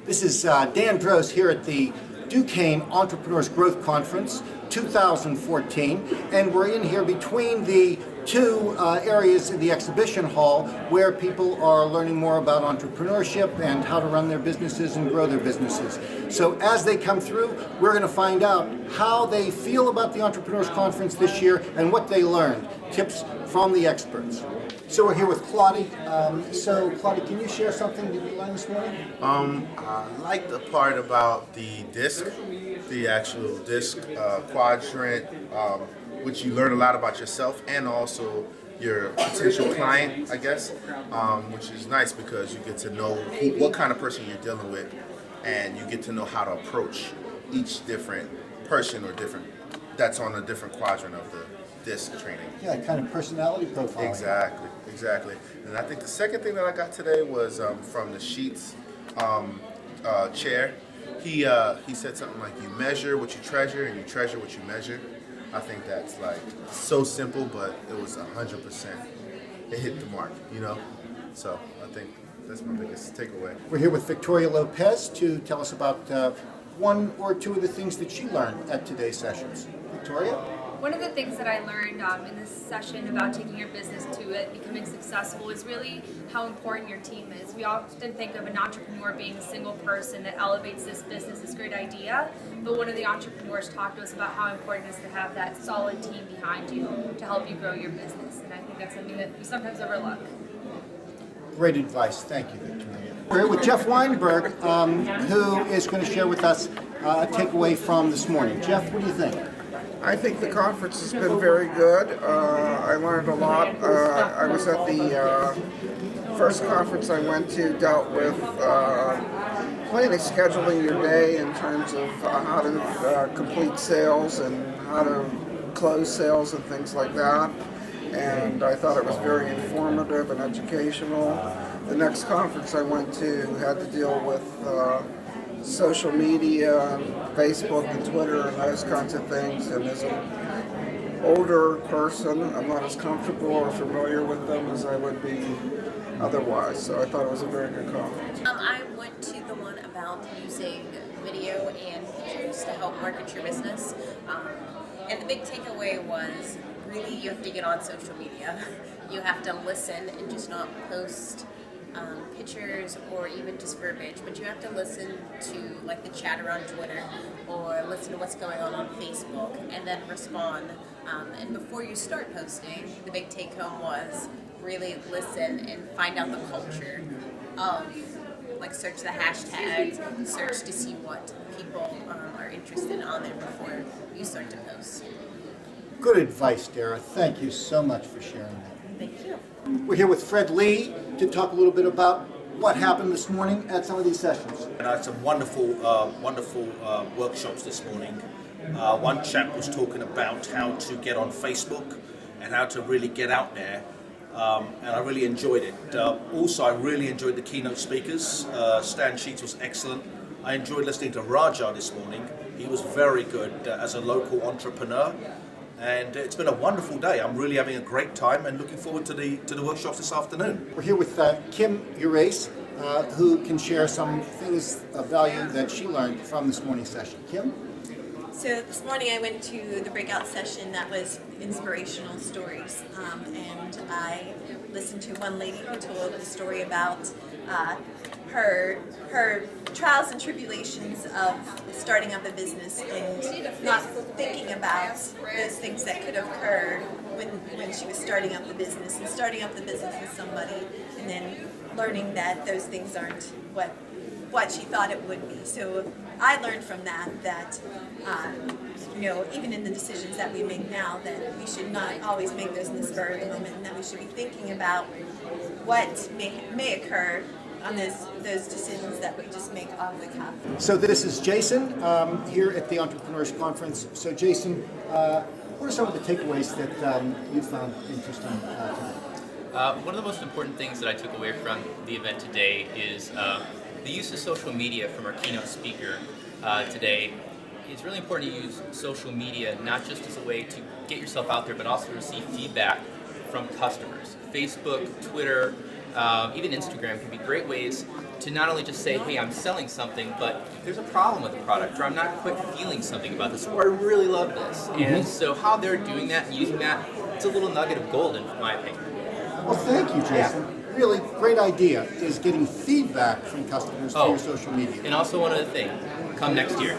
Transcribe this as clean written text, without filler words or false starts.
This is Dan Droz here at the Duquesne Entrepreneurs Growth Conference 2014, and we're in here between the two areas in the exhibition hall where people are learning more about entrepreneurship and how to run their businesses and grow their businesses. So as they come through, we're going to find out how they feel about the Entrepreneurs Conference this year and what they learned, tips from the experts. So we're here with Claudia. So Claudia, can you share something that you learned this morning? I like the part about the disc, the actual disc quadrant, which you learn a lot about yourself and also your potential client, I guess, which is nice because you get to know what kind of person you're dealing with, and you get to know how to approach each different person or different that's on a different quadrant of the disc training. Yeah, kind of personality profiling. Exactly. And I think the second thing that I got today was from the Sheets chair. He said something like, you measure what you treasure and you treasure what you measure. I think that's like so simple, but it was 100%. It hit the mark, you know? So I think that's my biggest takeaway. We're here with Victoria Lopez to tell us about one or two of the things that she learned at today's sessions. Victoria? One of the things that I learned in this session about taking your business to it, becoming successful, is really how important your team is. We often think of an entrepreneur being a single person that elevates this business, this great idea, but one of the entrepreneurs talked to us about how important it is to have that solid team behind you to help you grow your business, and I think that's something that we sometimes overlook. Great advice. Thank you, Victoria. We're here with Jeff Weinberg, who is going to share with us a takeaway from this morning. Jeff, what do you think? I think the conference has been very good. I learned a lot. I was at the first conference I went to, dealt with planning, scheduling your day in terms of how to complete sales and how to close sales and things like that. And I thought it was very informative and educational. The next conference I went to had to deal with social media and Facebook and Twitter and those kinds of things, and as an older person I'm not as comfortable or familiar with them as I would be otherwise, so I thought it was a very good conference. I went to the one about using video and pictures to help market your business, and the big takeaway was really you have to get on social media. You have to listen and just not post pictures or even just verbiage, but you have to listen to like the chatter on Twitter or listen to what's going on Facebook and then respond. And before you start posting, the big take home was really listen and find out the culture of, like, search the hashtags, search to see what people are interested in on there before you start to post. Good advice, Dara. Thank you so much for sharing that. Thank you. We're here with Fred Lee to talk a little bit about what happened this morning at some of these sessions. And I had some wonderful workshops this morning. One chap was talking about how to get on Facebook and how to really get out there, and I really enjoyed it. Also, I really enjoyed the keynote speakers. Stan Sheets was excellent. I enjoyed listening to Raja this morning. He was very good as a local entrepreneur. And it's been a wonderful day. I'm really having a great time and looking forward to the workshops this afternoon. We're here with Kim Urace, who can share some things of value that she learned from this morning's session. Kim? So this morning I went to the breakout session that was inspirational stories, and I listened to one lady who told a story about her trials and tribulations of starting up a business and not thinking about those things that could occur when she was starting up the business and starting up the business with somebody, and then learning that those things aren't what she thought it would be. So I learned from that even in the decisions that we make now, that we should not always make those in the spur of the moment, and that we should be thinking about what may occur on those decisions that we just make off the cuff. So this is Jason here at the Entrepreneurs Conference. So Jason, what are some of the takeaways that you found interesting today? One of the most important things that I took away from the event today is the use of social media from our keynote speaker today. It's really important to use social media not just as a way to get yourself out there, but also to receive feedback from customers. Facebook, Twitter, even Instagram can be great ways to not only just say, hey, I'm selling something, but there's a problem with the product, or I'm not quite feeling something about this, or I really love this. And so how they're doing that and using that, it's a little nugget of gold in my opinion. Well, thank you, Jason. Really great idea is getting feedback from customers through Oh. your social media. And also one other thing, come next year.